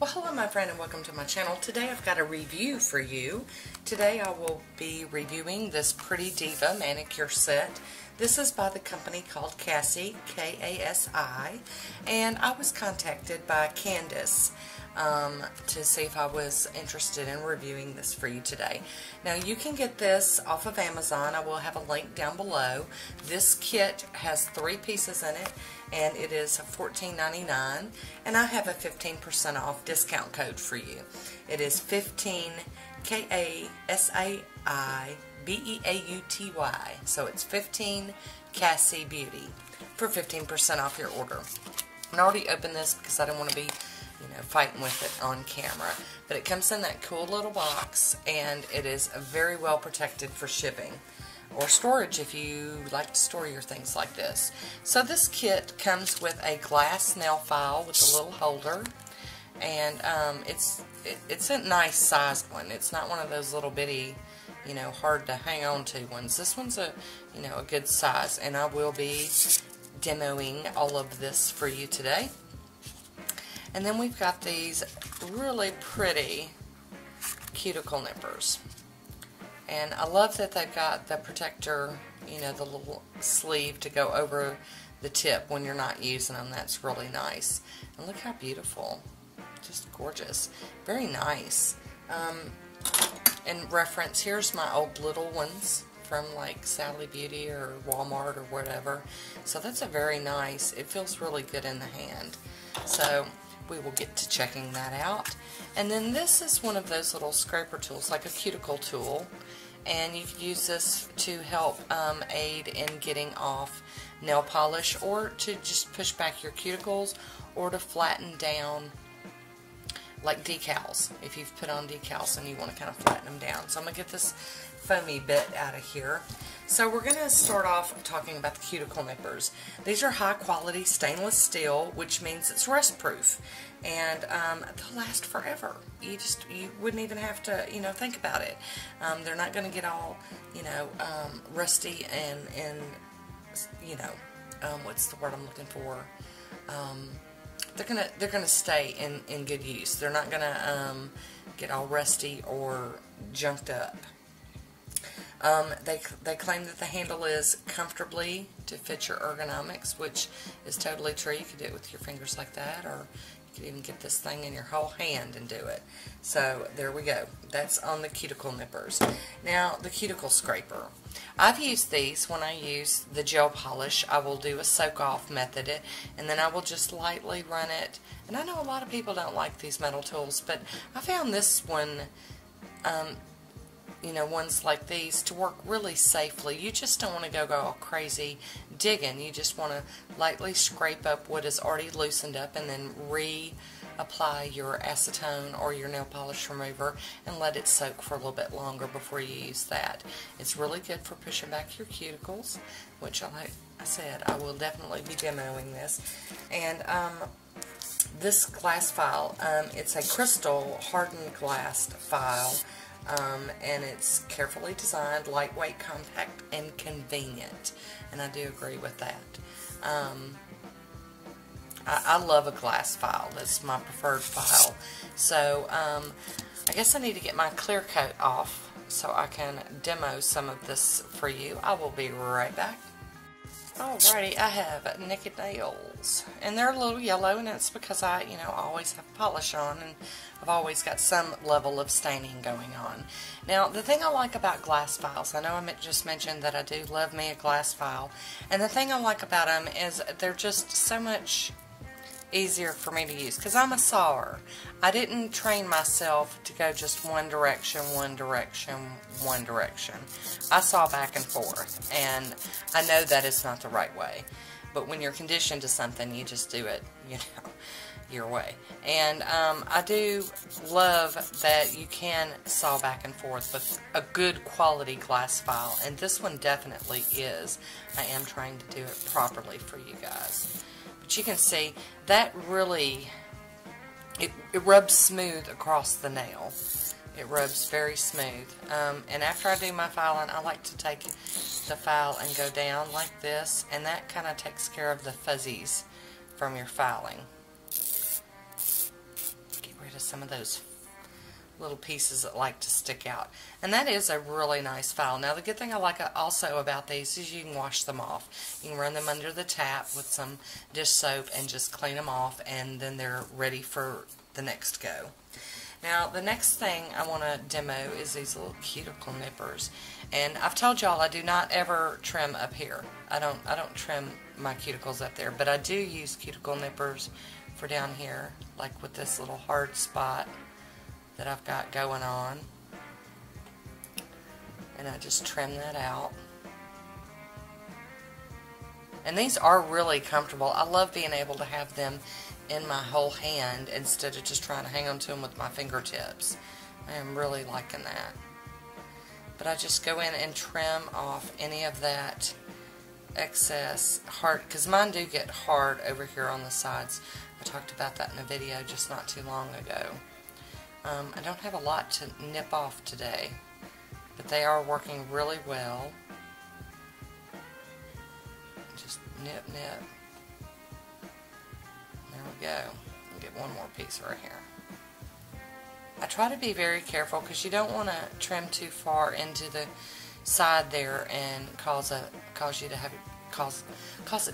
Well, hello my friend and welcome to my channel. Today I've got a review for you. Today I will be reviewing this pretty Diva Manicure set. This is by the company called Kasi, K-A-S-I, and I was contacted by Candace to see if I was interested in reviewing this for you today. Now you can get this off of Amazon. I will have a link down below. This kit has 3 pieces in it and it is $14.99, and I have a 15% off discount code for you. It is 15 K-A-S-A-I-B-E-A-U-T-Y, so it's 15 Kasi Beauty for 15% off your order. I already opened this because I don't want to be fighting with it on camera, but it comes in that cool little box and it is very well protected for shipping or storage if you like to store your things like this. So this kit comes with a glass nail file with a little holder, and it's a nice sized one. It's not one of those little bitty, hard to hang on to ones. This one's a good size, and I will be demoing all of this for you today. And then we've got these really pretty cuticle nippers. And I love that they've got the protector, the little sleeve to go over the tip when you're not using them. That's really nice. And look how beautiful. Just gorgeous. Very nice. In reference, here's my old little ones from like Sally Beauty or Walmart or whatever. So that's a very nice, it feels really good in the hand. So we will get to checking that out. And then this is one of those little scraper tools, like a cuticle tool, and you can use this to help aid in getting off nail polish, or to just push back your cuticles, or to flatten down like decals, if you've put on decals and you want to kind of flatten them down. So I'm going to get this foamy bit out of here. So we're going to start off talking about the cuticle nippers. These are high quality stainless steel, which means it's rust proof, and they'll last forever. You wouldn't even have to think about it. They're not going to get all rusty and what's the word I'm looking for? They're gonna stay in good use. They're not gonna get all rusty or junked up. They claim that the handle is comfortably to fit your ergonomics, which is totally true. You could do it with your fingers like that, or you could even get this thing in your whole hand and do it. So there we go. That's on the cuticle nippers. Now the cuticle scraper. I've used these when I use the gel polish. I will do a soak off method, and then I will just lightly run it. And I know a lot of people don't like these metal tools, but I found this one, ones like these to work really safely. You just don't want to go all crazy digging. You just want to lightly scrape up what is already loosened up and then reapply your acetone or your nail polish remover and let it soak for a little bit longer before you use that. It's really good for pushing back your cuticles, which, like I said, I will definitely be demoing this. And this glass file, it's a crystal hardened glass file. And it's carefully designed, lightweight, compact, and convenient. And I do agree with that. I love a glass file. That's my preferred file. So I guess I need to get my clear coat off so I can demo some of this for you. I will be right back. Alrighty, I have naked nails, and they're a little yellow, and it's because I, always have polish on, and I've always got some level of staining going on. Now, the thing I like about glass files, I know I just mentioned that I do love me a glass file, and the thing I like about them is they're just so much easier for me to use, because I'm a sawer. I didn't train myself to go just one direction, one direction, one direction. I saw back and forth, and I know that is not the right way. But when you're conditioned to something, you just do it, your way. And I do love that you can saw back and forth with a good quality glass file, and this one definitely is. I am trying to do it properly for you guys. But you can see that really, it rubs smooth across the nail. It rubs very smooth. And after I do my filing, I like to take the file and go down like this, and that kind of takes care of the fuzzies from your filing. with some of those little pieces that like to stick out. And that is a really nice file. Now the good thing I like also about these is you can wash them off. You can run them under the tap with some dish soap and just clean them off, and then they're ready for the next go. Now the next thing I want to demo is these little cuticle nippers. And I've told y'all I do not ever trim up here. I don't trim my cuticles up there, but I do use cuticle nippers for down here, like with this little hard spot that I've got going on, and I just trim that out. And these are really comfortable. I love being able to have them in my whole hand instead of just trying to hang on to them with my fingertips. I am really liking that. But I just go in and trim off any of that excess hard, because mine do get hard over here on the sides. I talked about that in a video just not too long ago. I don't have a lot to nip off today, but they are working really well. Just nip, nip. There we go. I'll get one more piece right here. I try to be very careful because you don't want to trim too far into the side there and cause it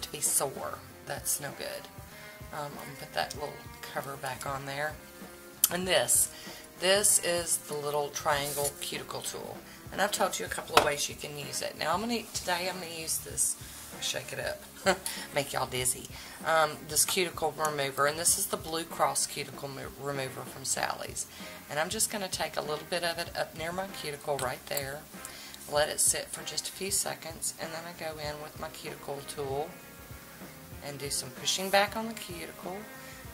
to be sore. That's no good. I'm going to put that little cover back on there. And this is the little triangle cuticle tool. And I've taught you a couple of ways you can use it. Now today I'm going to use this, shake it up, make y'all dizzy, this Cuticle Remover. And this is the Blue Cross Cuticle Remover from Sally's. And I'm just going to take a little bit of it up near my cuticle right there, let it sit for just a few seconds, and then I go in with my cuticle tool and do some pushing back on the cuticle.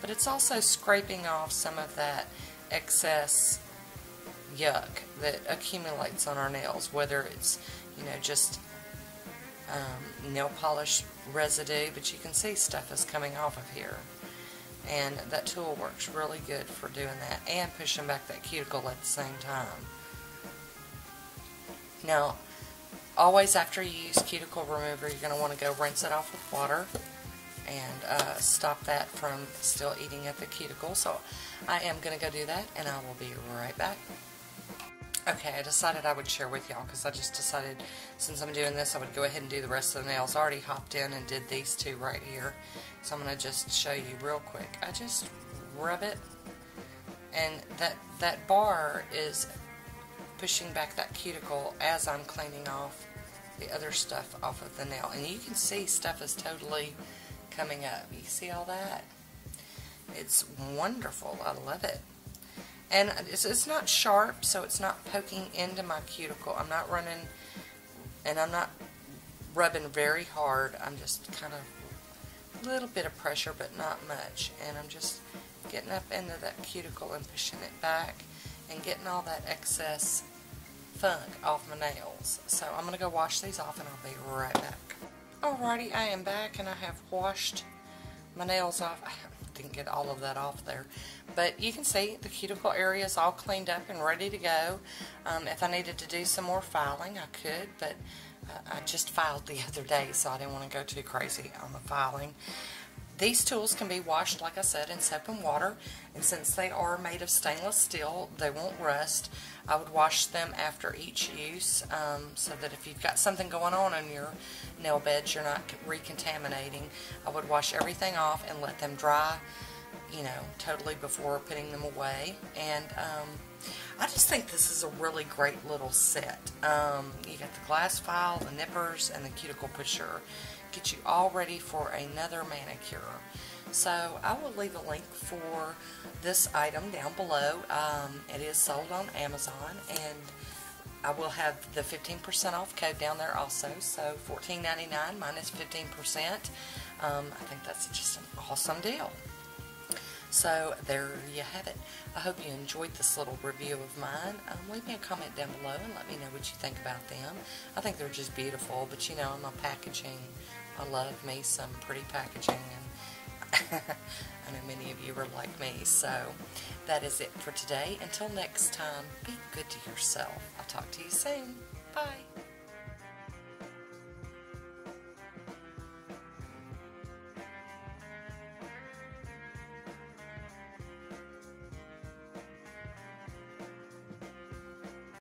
But it's also scraping off some of that excess yuck that accumulates on our nails, whether it's, you know, just nail polish residue, but you can see stuff is coming off of here. And that tool works really good for doing that and pushing back that cuticle at the same time. Now, always after you use Cuticle Remover, you're going to want to go rinse it off with water and stop that from still eating at the cuticle. So I am going to go do that, and I will be right back. Okay, I decided I would share with y'all because I just decided since I'm doing this I would go ahead and do the rest of the nails. I already hopped in and did these two right here. So I'm going to just show you real quick. I just rub it, and that bar is pushing back that cuticle as I'm cleaning off the other stuff off of the nail. And you can see stuff is totally coming up. You see all that? It's wonderful. I love it. And it's not sharp, so it's not poking into my cuticle. I'm not running, and I'm not rubbing very hard. I'm just kind of a little bit of pressure, but not much. And I'm just getting up into that cuticle and pushing it back and getting all that excess funk off my nails. So I'm going to go wash these off, and I'll be right back. Alrighty, I am back, and I have washed my nails off. I didn't get all of that off there, but you can see the cuticle area is all cleaned up and ready to go. If I needed to do some more filing, I could, but I just filed the other day, so I didn't want to go too crazy on the filing. These tools can be washed, like I said, in soap and water, and since they are made of stainless steel, they won't rust. I would wash them after each use, so that if you've got something going on in your nail beds, you're not recontaminating. I would wash everything off and let them dry, you know, totally before putting them away. And I just think this is a really great little set. You got the glass file, the nippers, and the cuticle pusher. Get you all ready for another manicure. So I will leave a link for this item down below. It is sold on Amazon, and I will have the 15% off code down there also. So $14.99 minus 15%. I think that's just an awesome deal. So there you have it. I hope you enjoyed this little review of mine. Leave me a comment down below and let me know what you think about them. I think they're just beautiful, but you know, I'm a packaging. I love me some pretty packaging, and I know many of you are like me. So that is it for today. Until next time, be good to yourself. I'll talk to you soon. Bye.